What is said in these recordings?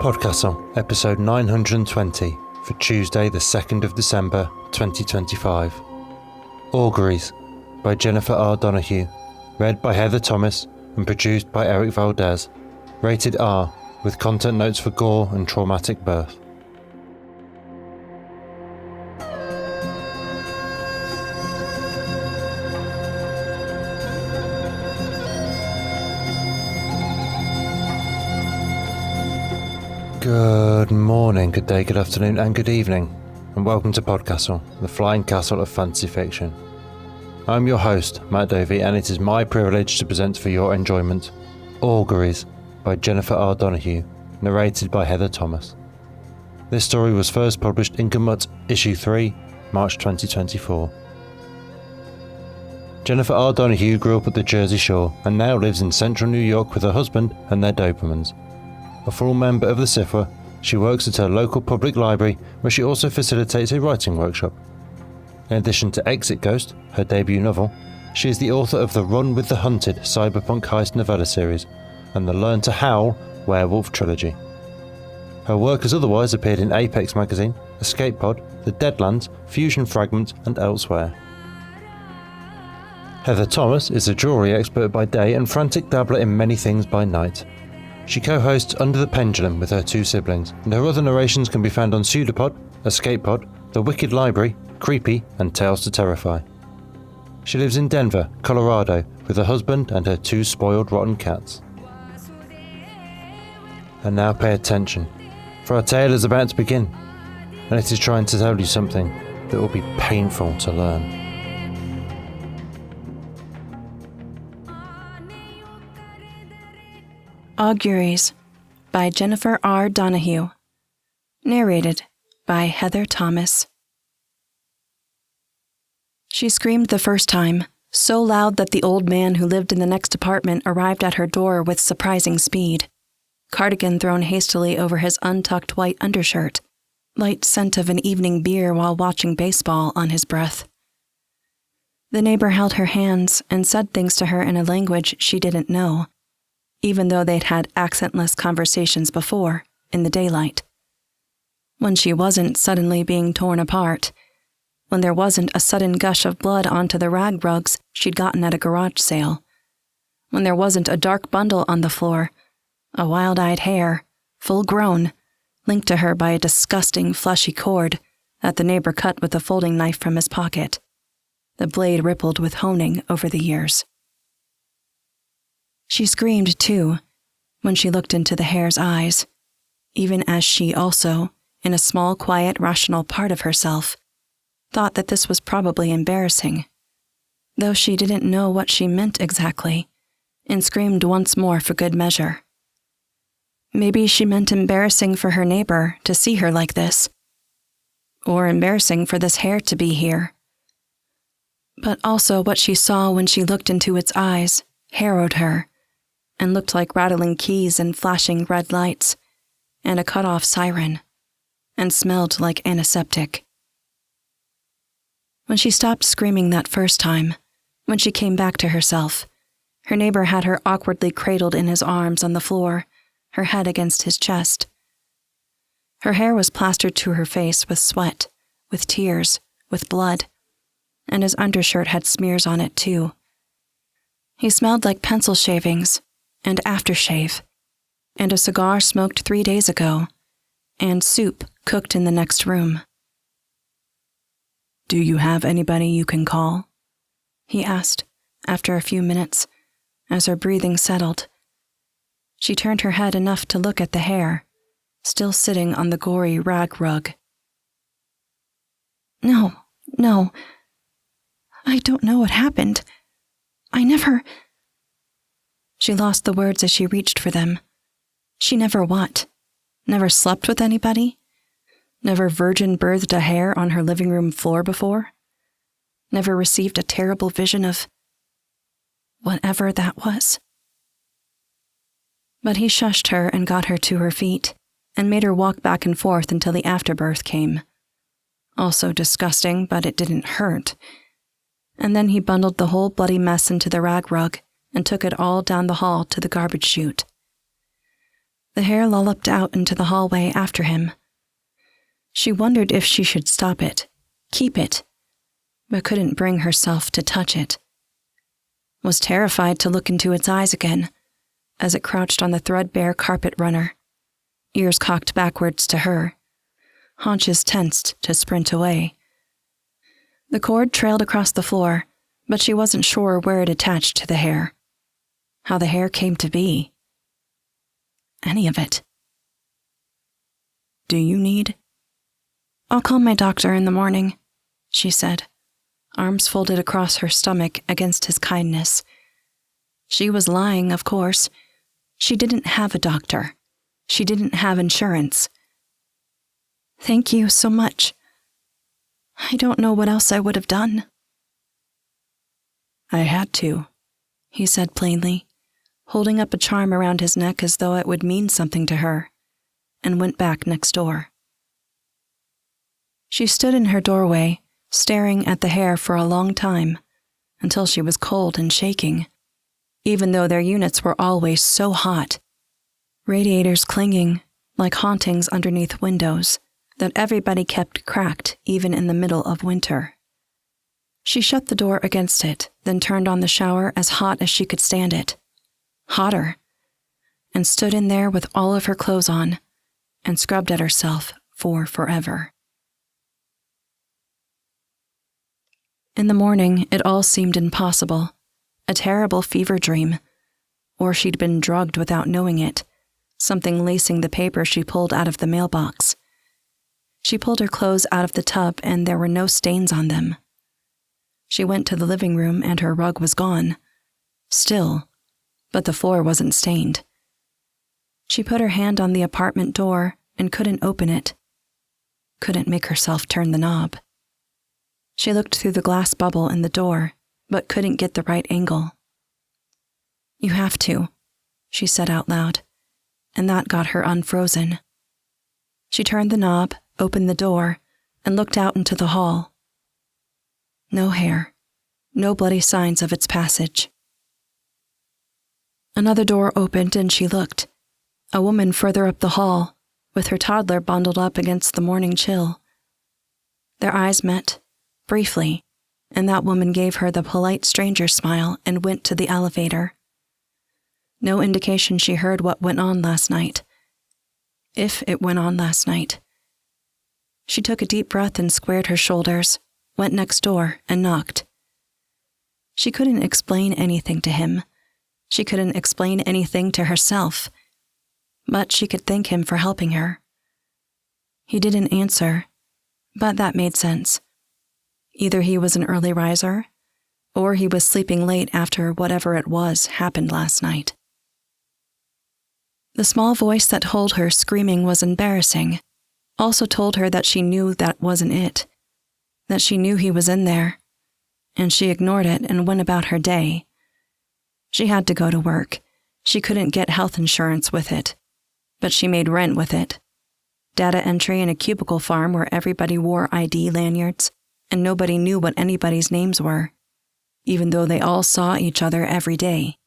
PodCastle, episode 920, for Tuesday the 2nd of December 2025. Auguries, by Jennifer R. Donohue, read by Heather Thomas and produced by Eric Valdes. Rated R, with content notes for gore and traumatic birth. Good morning, good day, good afternoon and good evening, and welcome to PodCastle, the flying castle of fantasy fiction. I'm your host, Matt Dovey, and it is my privilege to present for your enjoyment Auguries by Jennifer R. Donohue, narrated by Heather Thomas. This story was first published in Gamut, Issue 3, March 2024. Jennifer R. Donohue grew up at the Jersey Shore and now lives in central New York with her husband and their Dobermans. A full member of the SIFWA, she works at her local public library where she also facilitates a writing workshop. In addition to Exit Ghost, her debut novel, she is the author of the Run with the Hunted cyberpunk heist novella series and the Learn to Howl werewolf trilogy. Her work has otherwise appeared in Apex magazine, Escape Pod, The Deadlands, Fusion Fragment and elsewhere. Heather Thomas is a jewellery expert by day and frantic dabbler in many things by night. She co-hosts Under the Pendulum with her two siblings, and her other narrations can be found on Pseudopod, Escape Pod, The Wicked Library, Creepy, and Tales to Terrify. She lives in Denver, Colorado, with her husband and her two spoiled rotten cats. And now pay attention, for our tale is about to begin, and it is trying to tell you something that will be painful to learn. Auguries by Jennifer R. Donohue. Narrated by Heather Thomas. She screamed the first time, so loud that the old man who lived in the next apartment arrived at her door with surprising speed. Cardigan thrown hastily over his untucked white undershirt, light scent of an evening beer while watching baseball on his breath. The neighbor held her hands and said things to her in a language she didn't know, even though they'd had accentless conversations before, in the daylight. When she wasn't suddenly being torn apart, when there wasn't a sudden gush of blood onto the rag rugs she'd gotten at a garage sale, when there wasn't a dark bundle on the floor, a wild-eyed hare, full-grown, linked to her by a disgusting fleshy cord that the neighbor cut with a folding knife from his pocket. The blade rippled with honing over the years. She screamed, too, when she looked into the hare's eyes, even as she also, in a small, quiet, rational part of herself, thought that this was probably embarrassing, though she didn't know what she meant exactly, and screamed once more for good measure. Maybe she meant embarrassing for her neighbor to see her like this, or embarrassing for this hare to be here. But also what she saw when she looked into its eyes harrowed her, and looked like rattling keys and flashing red lights, and a cut-off siren, and smelled like antiseptic. When she stopped screaming that first time, when she came back to herself, her neighbor had her awkwardly cradled in his arms on the floor, her head against his chest. Her hair was plastered to her face with sweat, with tears, with blood, and his undershirt had smears on it too. He smelled like pencil shavings, and aftershave, and a cigar smoked 3 days ago, and soup cooked in the next room. "Do you have anybody you can call?" he asked, after a few minutes, as her breathing settled. She turned her head enough to look at the hare, still sitting on the gory rag rug. No, I don't know what happened. I never... She lost the words as she reached for them. She never what? Never slept with anybody? Never virgin birthed a hare on her living room floor before? Never received a terrible vision of whatever that was? But he shushed her and got her to her feet, and made her walk back and forth until the afterbirth came. Also disgusting, but it didn't hurt. And then he bundled the whole bloody mess into the rag rug and took it all down the hall to the garbage chute. The hair lolloped out into the hallway after him. She wondered if she should stop it, keep it, but couldn't bring herself to touch it. Was terrified to look into its eyes again, as it crouched on the threadbare carpet runner, ears cocked backwards to her, haunches tensed to sprint away. The cord trailed across the floor, but she wasn't sure where it attached to the hair, how the hair came to be. Any of it. "Do you need?" "I'll call my doctor in the morning," she said, arms folded across her stomach against his kindness. She was lying, of course. She didn't have a doctor. She didn't have insurance. "Thank you so much. I don't know what else I would have done." "I had to," he said plainly, holding up a charm around his neck as though it would mean something to her, and went back next door. She stood in her doorway, staring at the hair for a long time, until she was cold and shaking, even though their units were always so hot, radiators clinging like hauntings underneath windows that everybody kept cracked even in the middle of winter. She shut the door against it, then turned on the shower as hot as she could stand it, hotter, and stood in there with all of her clothes on and scrubbed at herself for forever. In the morning, it all seemed impossible, a terrible fever dream, or she'd been drugged without knowing it, something lacing the paper she pulled out of the mailbox. She pulled her clothes out of the tub and there were no stains on them. She went to the living room and her rug was gone, still, but the floor wasn't stained. She put her hand on the apartment door and couldn't open it, couldn't make herself turn the knob. She looked through the glass bubble in the door, but couldn't get the right angle. "You have to," she said out loud, and that got her unfrozen. She turned the knob, opened the door, and looked out into the hall. No hair, no bloody signs of its passage. Another door opened and she looked. A woman further up the hall, with her toddler bundled up against the morning chill. Their eyes met, briefly, and that woman gave her the polite stranger smile and went to the elevator. No indication she heard what went on last night. If it went on last night. She took a deep breath and squared her shoulders, went next door and knocked. She couldn't explain anything to him. She couldn't explain anything to herself, but she could thank him for helping her. He didn't answer, but that made sense. Either he was an early riser, or he was sleeping late after whatever it was happened last night. The small voice that told her screaming was embarrassing also told her that she knew that wasn't it, that she knew he was in there, and she ignored it and went about her day. She had to go to work. She couldn't get health insurance with it, but she made rent with it. Data entry in a cubicle farm where everybody wore ID lanyards, and nobody knew what anybody's names were, even though they all saw each other every day.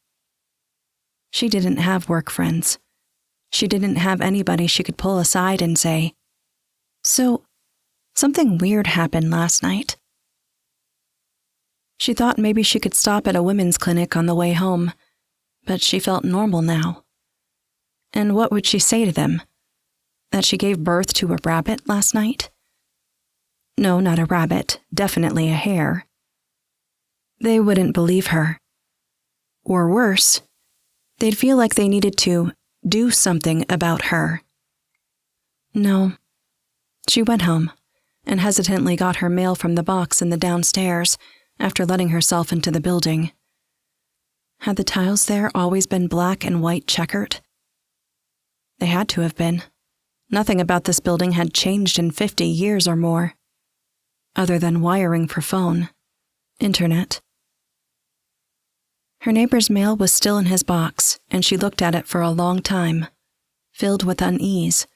She didn't have work friends. She didn't have anybody she could pull aside and say, "So, something weird happened last night." She thought maybe she could stop at a women's clinic on the way home, but she felt normal now. And what would she say to them? That she gave birth to a rabbit last night? No, not a rabbit, definitely a hare. They wouldn't believe her. Or worse, they'd feel like they needed to do something about her. No. She went home and hesitantly got her mail from the box in the downstairs after letting herself into the building. Had the tiles there always been black and white checkered? They had to have been. Nothing about this building had changed in 50 years or more, other than wiring for phone, internet. Her neighbor's mail was still in his box, and she looked at it for a long time, filled with unease,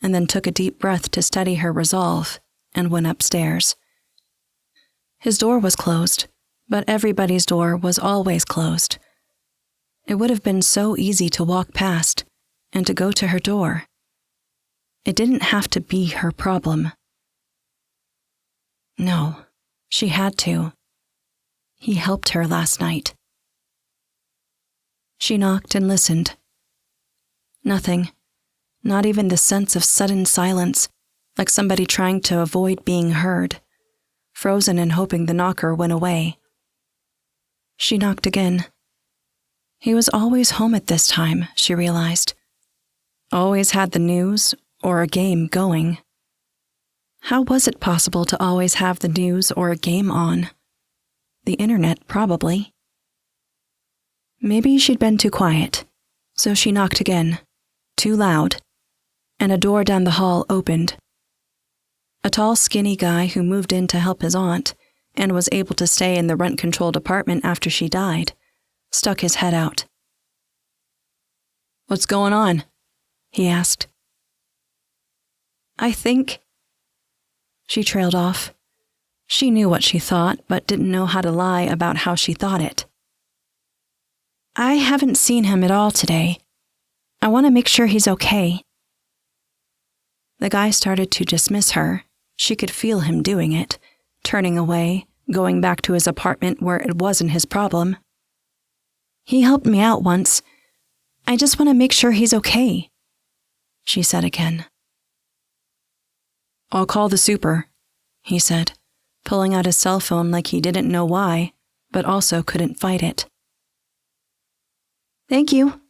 and then took a deep breath to steady her resolve and went upstairs. His door was closed, but everybody's door was always closed. It would have been so easy to walk past, and to go to her door. It didn't have to be her problem. No, she had to. He helped her last night. She knocked and listened. Nothing, not even the sense of sudden silence, like somebody trying to avoid being heard, frozen and hoping the knocker went away. She knocked again. He was always home at this time, she realized. Always had the news or a game going. How was it possible to always have the news or a game on? The internet, probably. Maybe she'd been too quiet, so she knocked again, too loud, and a door down the hall opened. A tall, skinny guy who moved in to help his aunt and was able to stay in the rent-controlled apartment after she died stuck his head out. "What's going on?" he asked. "I think..." She trailed off. She knew what she thought, but didn't know how to lie about how she thought it. "I haven't seen him at all today. I want to make sure he's okay." The guy started to dismiss her. She could feel him doing it, turning away, going back to his apartment where it wasn't his problem. "He helped me out once. I just want to make sure he's okay," she said again. "I'll call the super," he said, pulling out his cell phone like he didn't know why, but also couldn't fight it. "Thank you."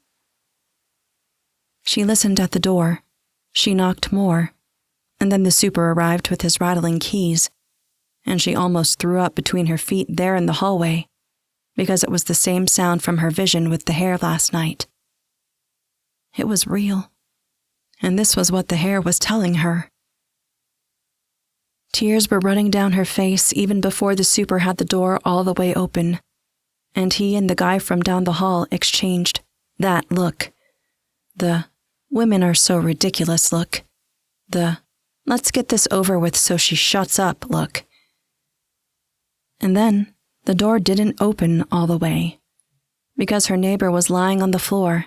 She listened at the door. She knocked more, and then the super arrived with his rattling keys, and she almost threw up between her feet there in the hallway, because it was the same sound from her vision with the hair last night. It was real, and this was what the hair was telling her. Tears were running down her face even before the super had the door all the way open, and he and the guy from down the hall exchanged that look. The "women are so ridiculous" look. The "let's get this over with so she shuts up" look. And then the door didn't open all the way, because her neighbor was lying on the floor,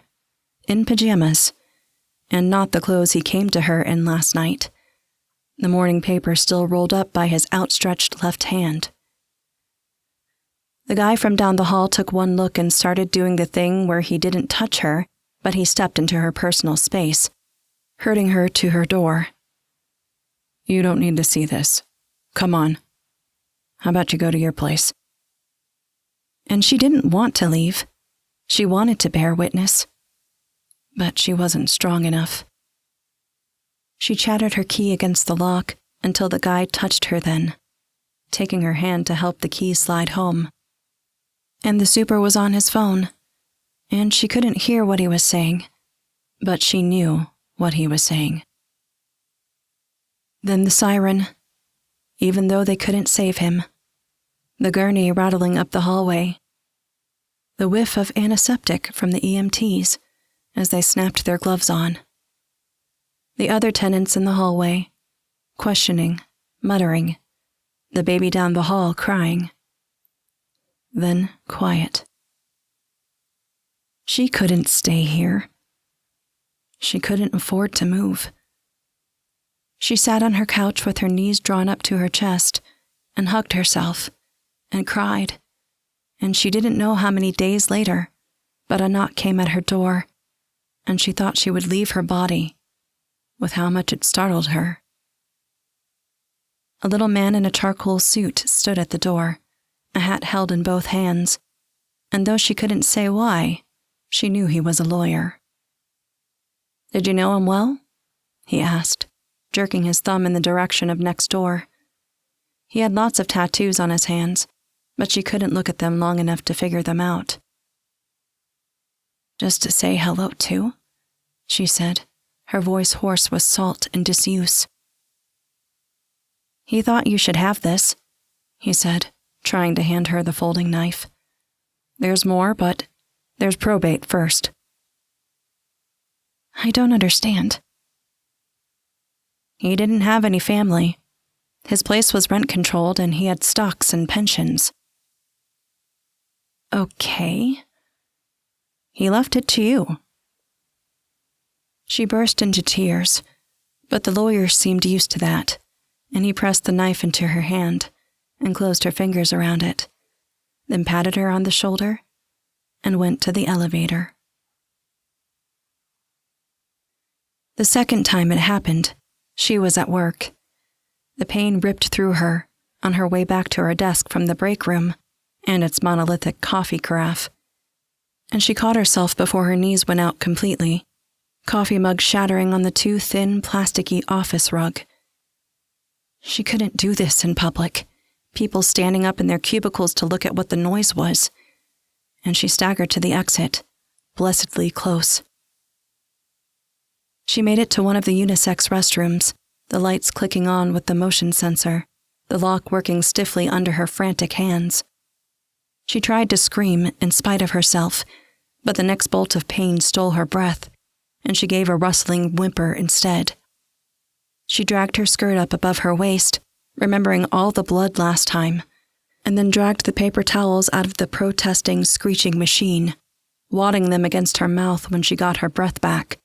in pajamas, and not the clothes he came to her in last night, the morning paper still rolled up by his outstretched left hand. The guy from down the hall took one look and started doing the thing where he didn't touch her, but he stepped into her personal space, herding her to her door. "You don't need to see this. Come on. How about you go to your place?" And she didn't want to leave. She wanted to bear witness. But she wasn't strong enough. She chattered her key against the lock until the guy touched her then, taking her hand to help the key slide home. And the super was on his phone, and she couldn't hear what he was saying, but she knew what he was saying. Then the siren, even though they couldn't save him. The gurney rattling up the hallway. The whiff of antiseptic from the EMTs as they snapped their gloves on. The other tenants in the hallway, questioning, muttering. The baby down the hall crying. Then quiet. She couldn't stay here. She couldn't afford to move. She sat on her couch with her knees drawn up to her chest and hugged herself and cried, and she didn't know how many days later, but a knock came at her door, and she thought she would leave her body, with how much it startled her. A little man in a charcoal suit stood at the door, a hat held in both hands, and though she couldn't say why, she knew he was a lawyer. "Did you know him well?" he asked, jerking his thumb in the direction of next door. He had lots of tattoos on his hands, but she couldn't look at them long enough to figure them out. "Just to say hello to," she said, her voice hoarse with salt and disuse. "He thought you should have this," he said, trying to hand her the folding knife. "There's more, but there's probate first." "I don't understand." "He didn't have any family. His place was rent-controlled and he had stocks and pensions." "Okay." "He left it to you." She burst into tears, but the lawyer seemed used to that, and he pressed the knife into her hand and closed her fingers around it, then patted her on the shoulder and went to the elevator. The second time it happened, she was at work. The pain ripped through her on her way back to her desk from the break room and its monolithic coffee carafe, and she caught herself before her knees went out completely, coffee mug shattering on the too thin, plasticky office rug. She couldn't do this in public, people standing up in their cubicles to look at what the noise was, and she staggered to the exit, blessedly close. She made it to one of the unisex restrooms, the lights clicking on with the motion sensor, the lock working stiffly under her frantic hands. She tried to scream in spite of herself, but the next bolt of pain stole her breath, and she gave a rustling whimper instead. She dragged her skirt up above her waist, remembering all the blood last time, and then dragged the paper towels out of the protesting, screeching machine, wadding them against her mouth when she got her breath back,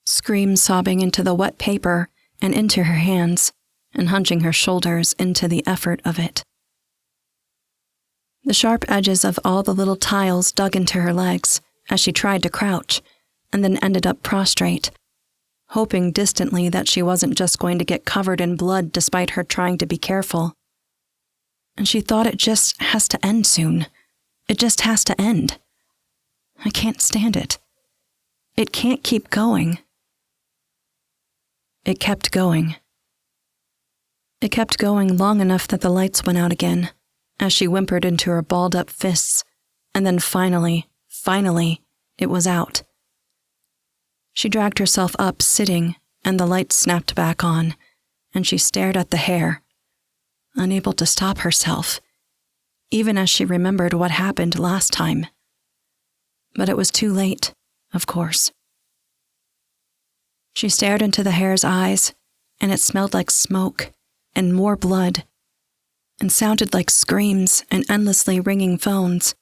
screamed sobbing into the wet paper and into her hands, and hunching her shoulders into the effort of it. The sharp edges of all the little tiles dug into her legs as she tried to crouch, and then ended up prostrate, hoping distantly that she wasn't just going to get covered in blood despite her trying to be careful. And she thought it just has to end soon. It just has to end. I can't stand it. It can't keep going. It kept going. It kept going long enough that the lights went out again, as she whimpered into her balled-up fists, and then finally, it was out. She dragged herself up, sitting, and the lights snapped back on, and she stared at the hair, unable to stop herself, even as she remembered what happened last time. But it was too late, of course. She stared into the hair's eyes, and it smelled like smoke and more blood, and sounded like screams and endlessly ringing phones,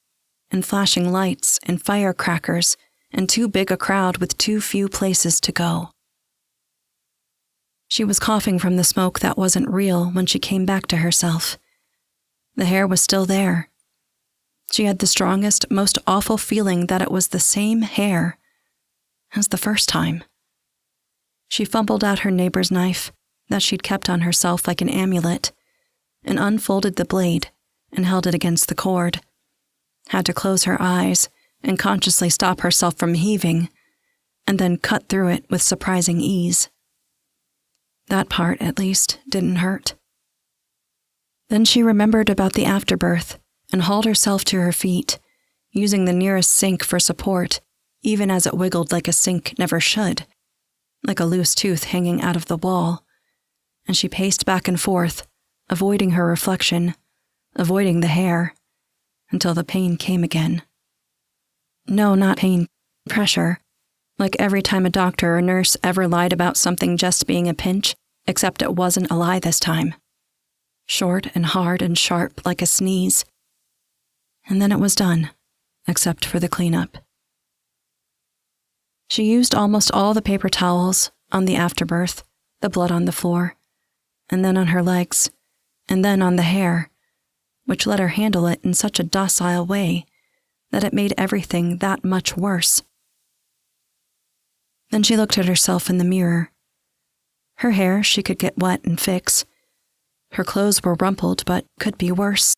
and flashing lights and firecrackers, and too big a crowd with too few places to go. She was coughing from the smoke that wasn't real when she came back to herself. The hair was still there. She had the strongest, most awful feeling that it was the same hair as the first time. She fumbled out her neighbor's knife that she'd kept on herself like an amulet, and unfolded the blade and held it against the cord, had to close her eyes and consciously stop herself from heaving, and then cut through it with surprising ease. That part, at least, didn't hurt. Then she remembered about the afterbirth and hauled herself to her feet, using the nearest sink for support, even as it wiggled like a sink never should, like a loose tooth hanging out of the wall, and she paced back and forth, avoiding her reflection, avoiding the hair, until the pain came again. No, not pain, pressure, like every time a doctor or nurse ever lied about something just being a pinch, except it wasn't a lie this time. Short and hard and sharp like a sneeze. And then it was done, except for the cleanup. She used almost all the paper towels on the afterbirth, the blood on the floor, and then on her legs, and then on the hair, which let her handle it in such a docile way that it made everything that much worse. Then she looked at herself in the mirror. Her hair she could get wet and fix. Her clothes were rumpled but could be worse.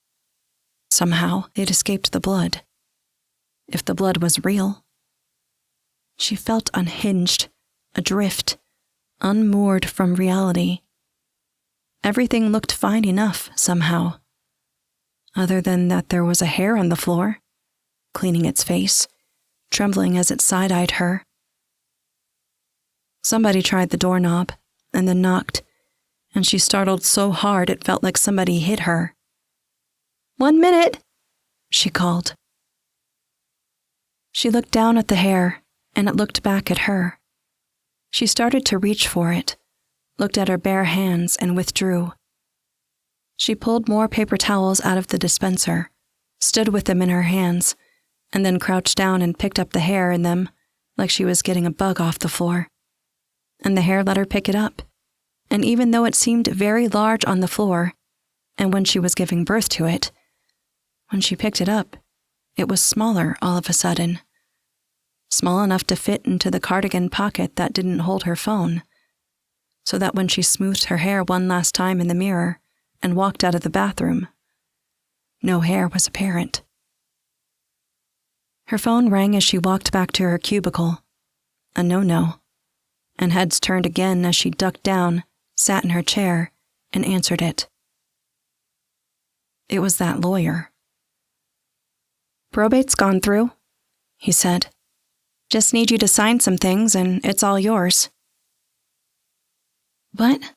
Somehow they'd escaped the blood. If the blood was real. She felt unhinged, adrift, unmoored from reality. Everything looked fine enough, somehow. Other than that there was a hair on the floor, cleaning its face, trembling as it side-eyed her. Somebody tried the doorknob, and then knocked, and she startled so hard it felt like somebody hit her. 1 minute, she called. She looked down at the hair, and it looked back at her. She started to reach for it, looked at her bare hands, and withdrew. She pulled more paper towels out of the dispenser, stood with them in her hands, and then crouched down and picked up the hair in them like she was getting a bug off the floor. and the hair let her pick it up. And even though it seemed very large on the floor, and when she was giving birth to it, when she picked it up, it was smaller all of a sudden. Small enough to fit into the cardigan pocket that didn't hold her phone, so that when she smoothed her hair one last time in the mirror and walked out of the bathroom, no hair was apparent. Her phone rang as she walked back to her cubicle. A no-no. And heads turned again as she ducked down, sat in her chair, and answered it. It was that lawyer. "Probate's gone through," he said. "Just need you to sign some things and it's all yours." "What?"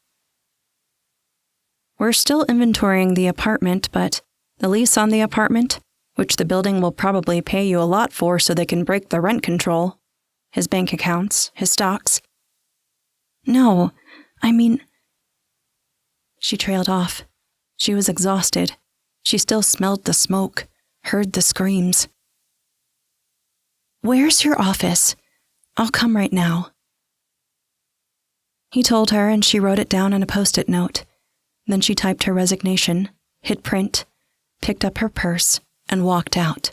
"We're still inventorying the apartment, but the lease on the apartment, which the building will probably pay you a lot for so they can break the rent control, his bank accounts, his stocks." "No, I mean..." She trailed off. She was exhausted. She still smelled the smoke, heard the screams. "Where's your office? I'll come right now." He told her, and she wrote it down on a Post-it note. Then she typed her resignation, hit print, picked up her purse, and walked out.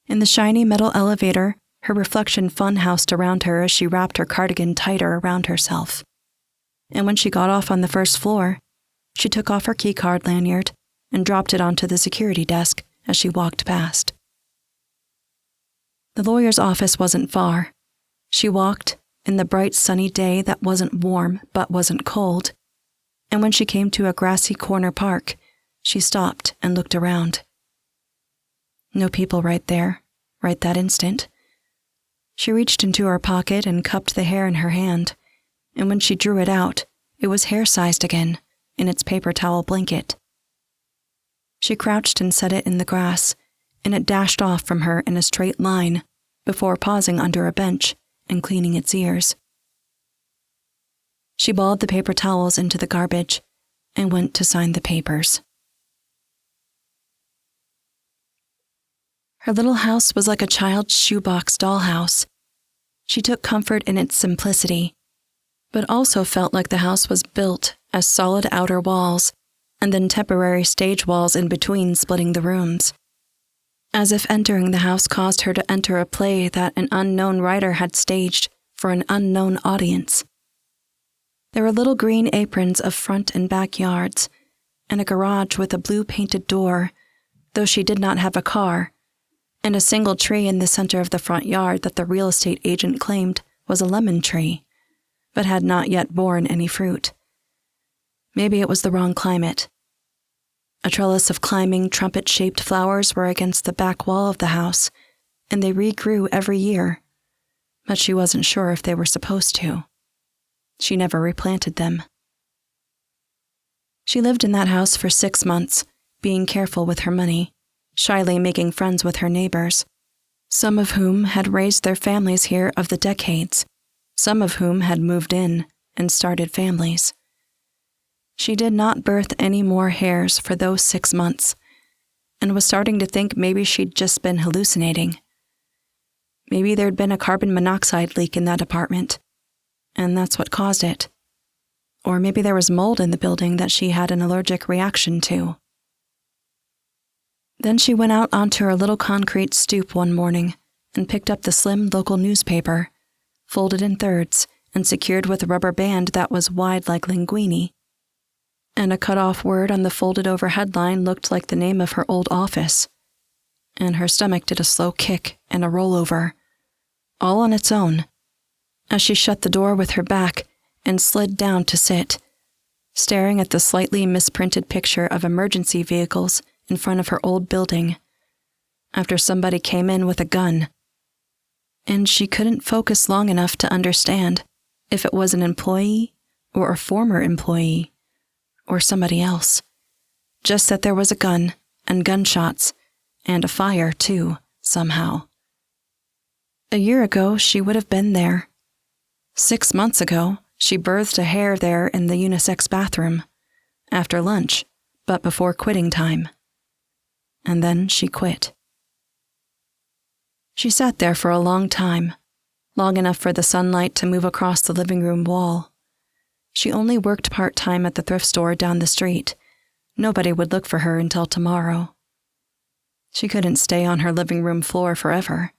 In the shiny metal elevator, her reflection funhoused around her as she wrapped her cardigan tighter around herself. And when she got off on the first floor, she took off her keycard lanyard and dropped it onto the security desk as she walked past. The lawyer's office wasn't far. She walked in the bright sunny day that wasn't warm but wasn't cold, and when she came to a grassy corner park, she stopped and looked around. No people right there, right that instant. She reached into her pocket and cupped the hair in her hand, and when she drew it out, it was hair-sized again, in its paper towel blanket. She crouched and set it in the grass, and it dashed off from her in a straight line before pausing under a bench and cleaning its ears. She balled the paper towels into the garbage and went to sign the papers. Her little house was like a child's shoebox dollhouse. She took comfort in its simplicity, but also felt like the house was built as solid outer walls and then temporary stage walls in between splitting the rooms. As if entering the house caused her to enter a play that an unknown writer had staged for an unknown audience. There were little green aprons of front and back yards, and a garage with a blue-painted door, though she did not have a car, and a single tree in the center of the front yard that the real estate agent claimed was a lemon tree, but had not yet borne any fruit. Maybe it was the wrong climate. A trellis of climbing, trumpet-shaped flowers were against the back wall of the house, and they regrew every year, but she wasn't sure if they were supposed to. She never replanted them. She lived in that house for 6 months, being careful with her money, shyly making friends with her neighbors, some of whom had raised their families here of the decades, some of whom had moved in and started families. She did not birth any more hairs for those 6 months, and was starting to think maybe she'd just been hallucinating. Maybe there'd been a carbon monoxide leak in that apartment, and that's what caused it. Or maybe there was mold in the building that she had an allergic reaction to. Then she went out onto her little concrete stoop one morning and picked up the slim local newspaper, folded in thirds and secured with a rubber band that was wide like linguine. And a cut-off word on the folded-over headline looked like the name of her old office. And her stomach did a slow kick and a rollover, all on its own, as she shut the door with her back and slid down to sit, staring at the slightly misprinted picture of emergency vehicles in front of her old building, after somebody came in with a gun. And she couldn't focus long enough to understand if it was an employee or a former employee, or somebody else. Just that there was a gun, and gunshots, and a fire, too, somehow. A year ago, she would have been there. 6 months ago, she birthed a hair there in the unisex bathroom, after lunch, but before quitting time. And then she quit. She sat there for a long time, long enough for the sunlight to move across the living room wall. She only worked part-time at the thrift store down the street. Nobody would look for her until tomorrow. She couldn't stay on her living room floor forever.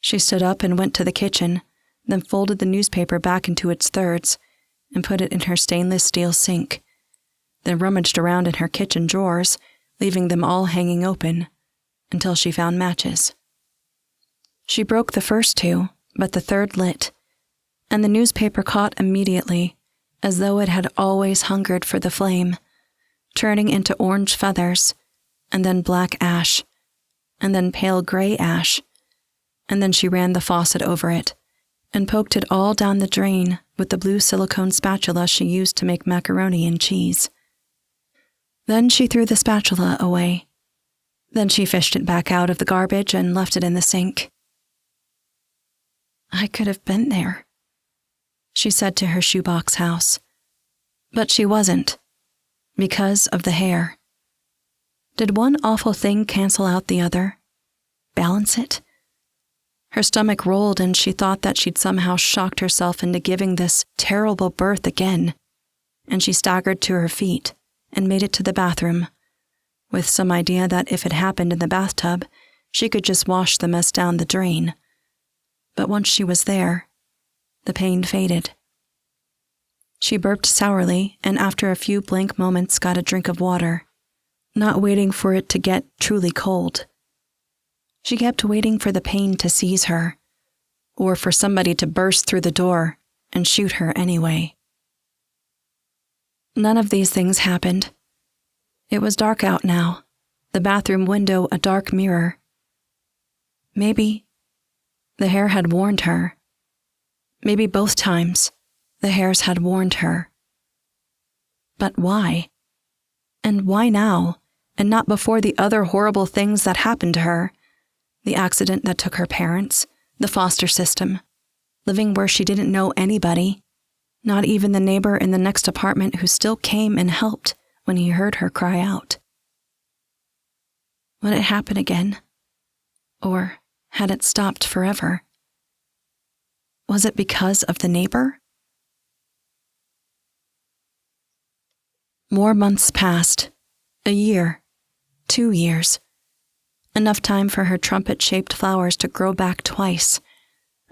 She stood up and went to the kitchen, then folded the newspaper back into its thirds and put it in her stainless steel sink, then rummaged around in her kitchen drawers, leaving them all hanging open, until she found matches. She broke the first two, but the third lit, and the newspaper caught immediately, as though it had always hungered for the flame, turning into orange feathers, and then black ash, and then pale gray ash, and then she ran the faucet over it, and poked it all down the drain with the blue silicone spatula she used to make macaroni and cheese. Then she threw the spatula away. Then she fished it back out of the garbage and left it in the sink. I could have been there, she said to her shoebox house. But she wasn't, because of the hair. Did one awful thing cancel out the other? Balance it? Her stomach rolled and she thought that she'd somehow shocked herself into giving this terrible birth again, and she staggered to her feet and made it to the bathroom, with some idea that if it happened in the bathtub, she could just wash the mess down the drain. But once she was there, the pain faded. She burped sourly and after a few blank moments got a drink of water, not waiting for it to get truly cold. She kept waiting for the pain to seize her, or for somebody to burst through the door and shoot her anyway. None of these things happened. It was dark out now, the bathroom window a dark mirror. Maybe the hair had warned her. Maybe both times the hairs had warned her. But why? And why now, and not before the other horrible things that happened to her? The accident that took her parents, the foster system, living where she didn't know anybody, not even the neighbor in the next apartment who still came and helped when he heard her cry out. Would it happen again? Or had it stopped forever? Was it because of the neighbor? More months passed. A year. 2 years. Enough time for her trumpet-shaped flowers to grow back twice.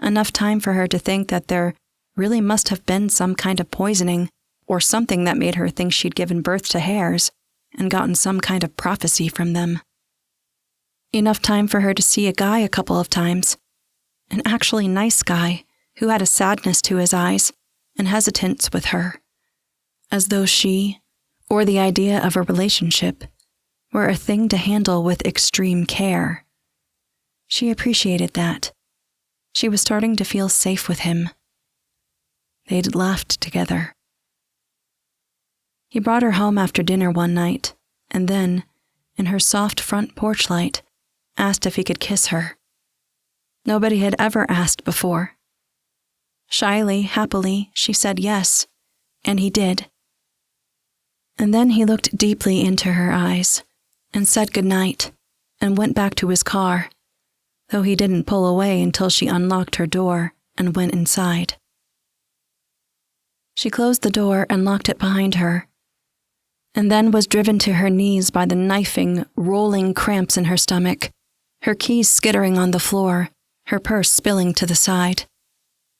Enough time for her to think that there really must have been some kind of poisoning or something that made her think she'd given birth to hares and gotten some kind of prophecy from them. Enough time for her to see a guy a couple of times, an actually nice guy who had a sadness to his eyes and hesitance with her, as though she, or the idea of a relationship, were a thing to handle with extreme care. She appreciated that. She was starting to feel safe with him. They'd laughed together. He brought her home after dinner one night, and then, in her soft front porch light, asked if he could kiss her. Nobody had ever asked before. Shyly, happily, she said yes, and he did. And then he looked deeply into her eyes, and said goodnight, and went back to his car, though he didn't pull away until she unlocked her door and went inside. She closed the door and locked it behind her, and then was driven to her knees by the knifing, rolling cramps in her stomach, her keys skittering on the floor, her purse spilling to the side.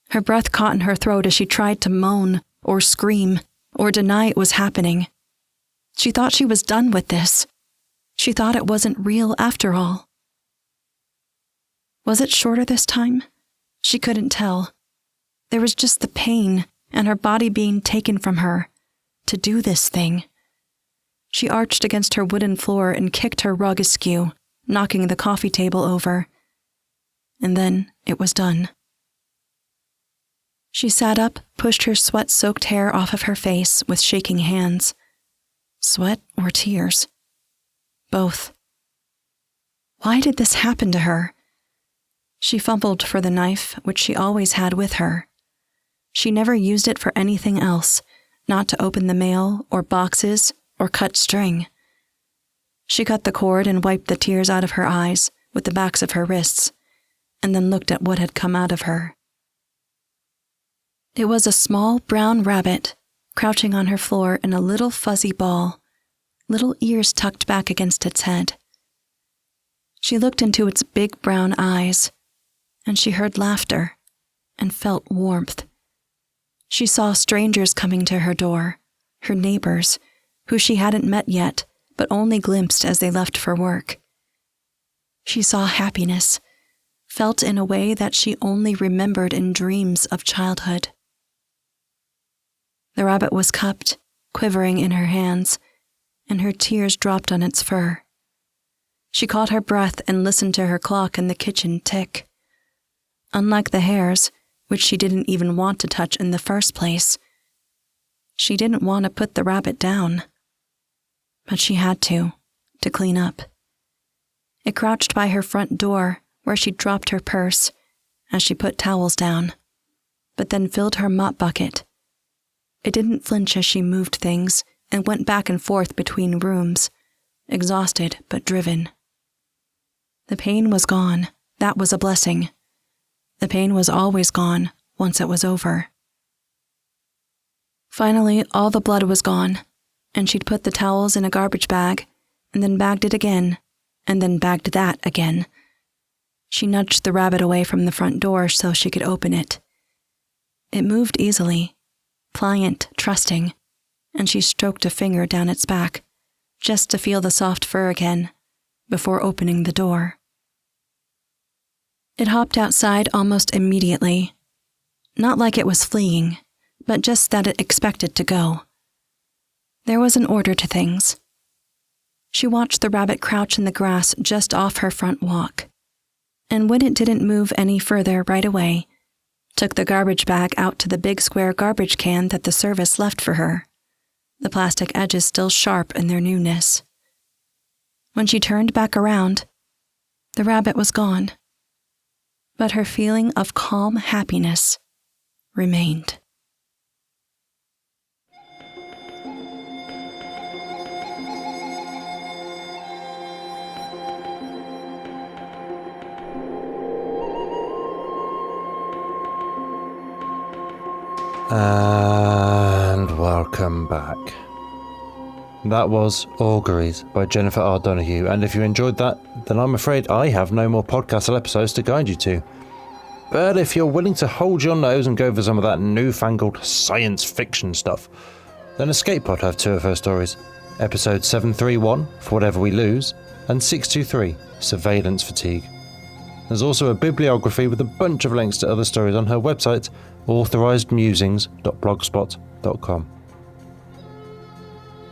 Her breath caught in her throat as she tried to moan or scream or deny it was happening. She thought she was done with this. She thought it wasn't real after all. Was it shorter this time? She couldn't tell. There was just the pain and her body being taken from her to do this thing. She arched against her wooden floor and kicked her rug askew, knocking the coffee table over. And then it was done. She sat up, pushed her sweat-soaked hair off of her face with shaking hands. Sweat or tears? Both. Why did this happen to her? She fumbled for the knife, which she always had with her. She never used it for anything else, not to open the mail or boxes or cut string. She cut the cord and wiped the tears out of her eyes with the backs of her wrists, and then looked at what had come out of her. It was a small brown rabbit, crouching on her floor in a little fuzzy ball, little ears tucked back against its head. She looked into its big brown eyes, and she heard laughter and felt warmth. She saw strangers coming to her door, her neighbors, who she hadn't met yet, but only glimpsed as they left for work. She saw happiness, felt in a way that she only remembered in dreams of childhood. The rabbit was cupped, quivering in her hands, and her tears dropped on its fur. She caught her breath and listened to her clock in the kitchen tick. Unlike the hares, which she didn't even want to touch in the first place, she didn't want to put the rabbit down. But she had to clean up. It crouched by her front door, where she dropped her purse as she put towels down, but then filled her mop bucket. It didn't flinch as she moved things and went back and forth between rooms, exhausted but driven. The pain was gone. That was a blessing. The pain was always gone once it was over. Finally, all the blood was gone, and she'd put the towels in a garbage bag, and then bagged it again, and then bagged that again. She nudged the rabbit away from the front door so she could open it. It moved easily, pliant, trusting, and she stroked a finger down its back, just to feel the soft fur again, before opening the door. It hopped outside almost immediately, not like it was fleeing, but just that it expected to go. There was an order to things. She watched the rabbit crouch in the grass just off her front walk, and when it didn't move any further right away, took the garbage bag out to the big square garbage can that the service left for her, the plastic edges still sharp in their newness. When she turned back around, the rabbit was gone, but her feeling of calm happiness remained. And welcome back. That was Auguries by Jennifer R. Donohue, and if you enjoyed that, then I'm afraid I have no more PodCastle episodes to guide you to. But if you're willing to hold your nose and go for some of that newfangled science fiction stuff, then Escape Pod have two of her stories, episode 731, For Whatever We Lose, and 623, Surveillance Fatigue. There's also a bibliography with a bunch of links to other stories on her website, authorizedmusings.blogspot.com.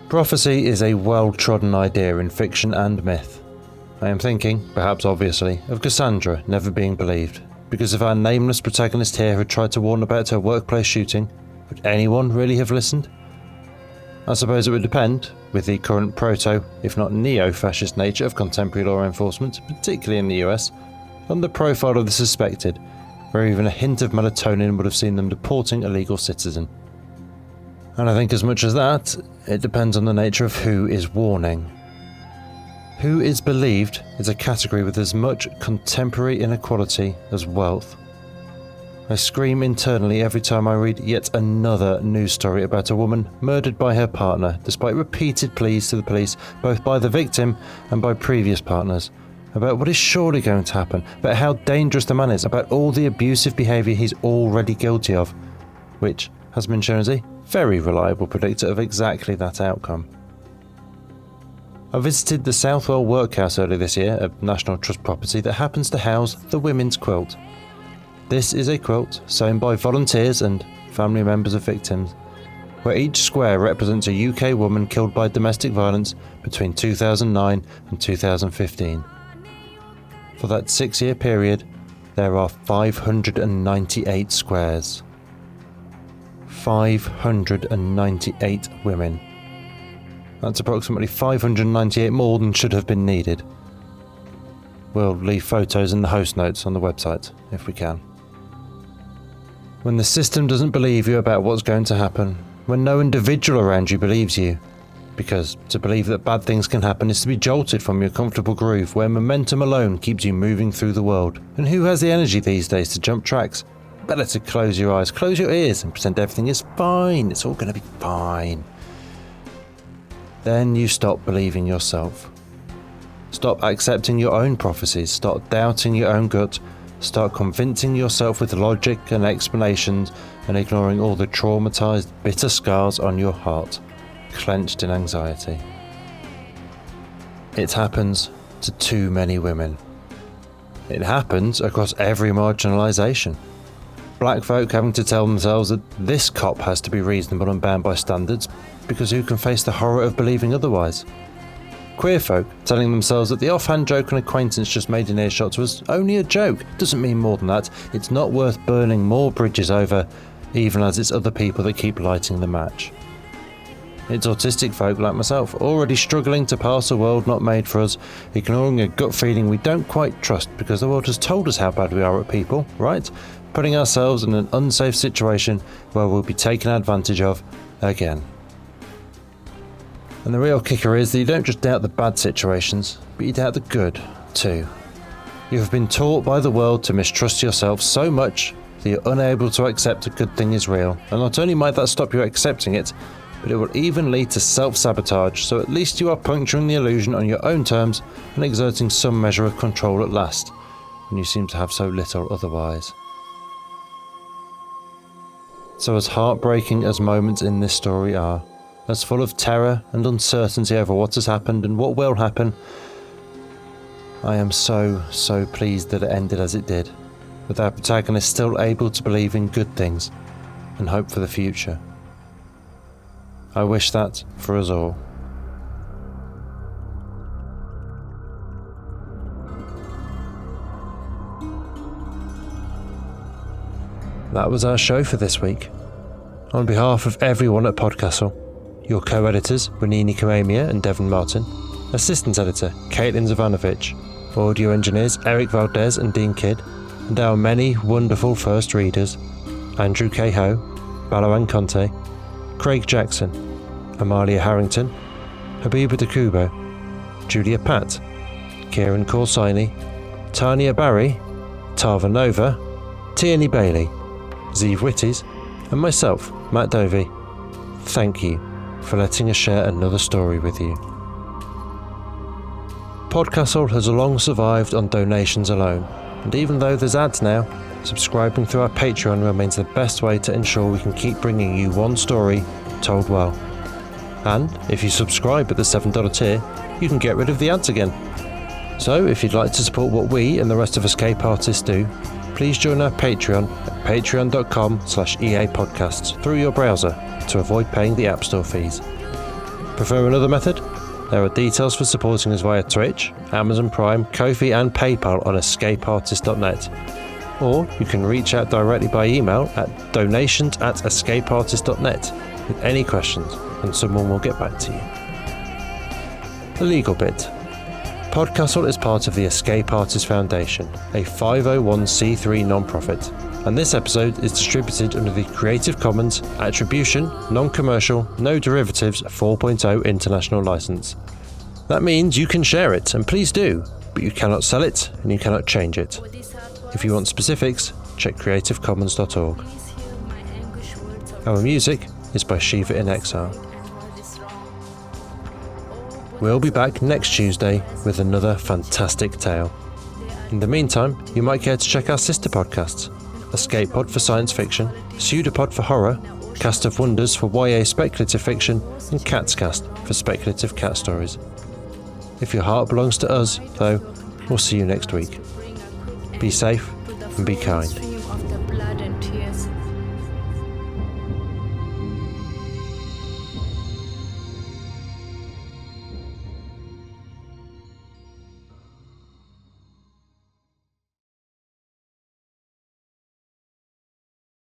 Prophecy is a well-trodden idea in fiction and myth. I am thinking, perhaps obviously, of Cassandra never being believed, because if our nameless protagonist here had tried to warn about her workplace shooting, would anyone really have listened? I suppose it would depend, with the current proto, if not neo-fascist nature of contemporary law enforcement, particularly in the US, on the profile of the suspected, where even a hint of melatonin would have seen them deporting a legal citizen. And I think as much as that, it depends on the nature of who is warning. Who is believed is a category with as much contemporary inequality as wealth. I scream internally every time I read yet another news story about a woman murdered by her partner, despite repeated pleas to the police, both by the victim and by previous partners, about what is surely going to happen, about how dangerous the man is, about all the abusive behaviour he's already guilty of, which has been shown as a very reliable predictor of exactly that outcome. I visited the Southwell Workhouse earlier this year, a National Trust property that happens to house the Women's Quilt. This is a quilt sewn by volunteers and family members of victims, where each square represents a UK woman killed by domestic violence between 2009 and 2015. For that 6-year period, there are 598 squares. 598 women. That's approximately 598 more than should have been needed. We'll leave photos in the host notes on the website, if we can. When the system doesn't believe you about what's going to happen, when no individual around you believes you, because to believe that bad things can happen is to be jolted from your comfortable groove where momentum alone keeps you moving through the world. And who has the energy these days to jump tracks? Better to close your eyes, close your ears and pretend everything is fine. It's all going to be fine. Then you stop believing yourself. Stop accepting your own prophecies. Stop doubting your own gut. Start convincing yourself with logic and explanations and ignoring all the traumatized, bitter scars on your heart, clenched in anxiety. It happens to too many women. It happens across every marginalisation. Black folk having to tell themselves that this cop has to be reasonable and bound by standards because who can face the horror of believing otherwise? Queer folk telling themselves that the offhand joke and acquaintance just made in earshot was only a joke, doesn't mean more than that, it's not worth burning more bridges over, even as it's other people that keep lighting the match. It's autistic folk like myself, already struggling to pass a world not made for us, ignoring a gut feeling we don't quite trust because the world has told us how bad we are at people, right? Putting ourselves in an unsafe situation where we'll be taken advantage of again. And the real kicker is that you don't just doubt the bad situations, but you doubt the good too. You have been taught by the world to mistrust yourself so much that you're unable to accept a good thing is real, and not only might that stop you accepting it, but it will even lead to self-sabotage, so at least you are puncturing the illusion on your own terms and exerting some measure of control at last, when you seem to have so little otherwise. So as heartbreaking as moments in this story are, as full of terror and uncertainty over what has happened and what will happen, I am so pleased that it ended as it did, with our protagonist still able to believe in good things and hope for the future. I wish that for us all. That was our show for this week. On behalf of everyone at PodCastle, your co-editors, Renini Kamamia and Devon Martin, assistant editor, Caitlin Zavanovich, audio engineers, Eric Valdes and Dean Kidd, and our many wonderful first readers, Andrew Cahoe, Balawan Conte, Craig Jackson, Amalia Harrington, Habiba Dakubo, Julia Patt, Kieran Corsini, Tania Barry, Tava Nova, Tierney Bailey, Zeev Witties, and myself, Matt Dovey. Thank you for letting us share another story with you. PodCastle has long survived on donations alone, and even though there's ads now, subscribing through our Patreon remains the best way to ensure we can keep bringing you one story told well. And if you subscribe at the $7 tier, you can get rid of the ads again. So if you'd like to support what we and the rest of Escape Artists do, please join our Patreon at patreon.com/EAPodcasts through your browser to avoid paying the App Store fees. Prefer another method? There are details for supporting us via Twitch, Amazon Prime, Ko-fi and PayPal on escapeartist.net. Or you can reach out directly by email at donations@escapeartist.net with any questions and someone will get back to you. The legal bit. PodCastle is part of the Escape Artists Foundation, a 501c3 non-profit, and this episode is distributed under the Creative Commons Attribution, Non-Commercial, No Derivatives 4.0 International License. That means you can share it, and please do, but you cannot sell it and you cannot change it. If you want specifics, check creativecommons.org. Our music is by Shiva in Exile. We'll be back next Tuesday with another fantastic tale. In the meantime, you might care to check our sister podcasts, Escape Pod for science fiction, Pseudopod for horror, Cast of Wonders for YA speculative fiction, and Cat's Cast for speculative cat stories. If your heart belongs to us, though, we'll see you next week. Be safe and be kind.